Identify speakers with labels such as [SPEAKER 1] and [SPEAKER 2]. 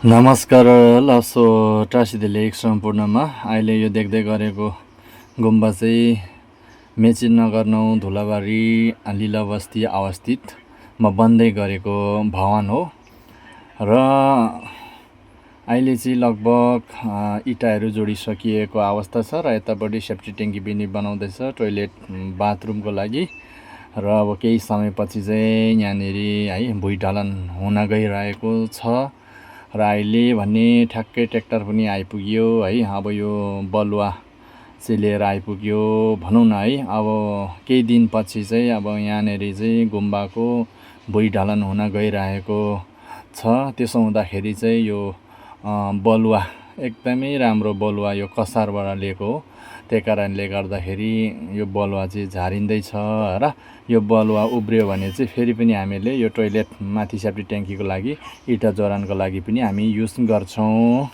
[SPEAKER 1] नमस्कार लासो टासीदेले एक सम्पूर्णमा अहिले यो देख्दै गरेको गुम्बा चाहिँ मेची नगर 9 धुलाबारी लिला बस्ती अवस्थितमा बन्दै गरेको भवन हो र अहिले चाहिँ लगभग इँटाहरू जोडिसकिएको अवस्था छ र यतापट्टि सेफ्टी ट्याङ्की पनि बनाउँदैछ टोइलेट बाथरुमको लागि र अब केही समयपछि चाहिँ यहाँनिर है भुइँढालन हुन गइरहेको छ र अहिले भने ठ्याक्कै ट्र्याक्टर पनि आइपुग्यो है। अब यो बलुवा चाहिँ लिएर आइपुग्यो भनौँ न है। अब केही दिनपछि चाहिँ अब यहाँनिर चाहिँ गुम्बाको भुइँढालन हुन गइरहेको छ। त्यसो हुँदाखेरि चाहिँ यो बलुवा एकदमै राम्रो बलुवा यो कसारबाट लिएको हो। त्यही कारणले गर्दाखेरि यो बलुवा चाहिँ झारिँदैछ र यो बलुवा उब्रियो भने चाहिँ फेरि पनि हामीले यो टोइलेट माथि सेफ्टी ट्याङ्कीको लागि इँटा जोडानको लागि पनि हामी युज गर्छौँ।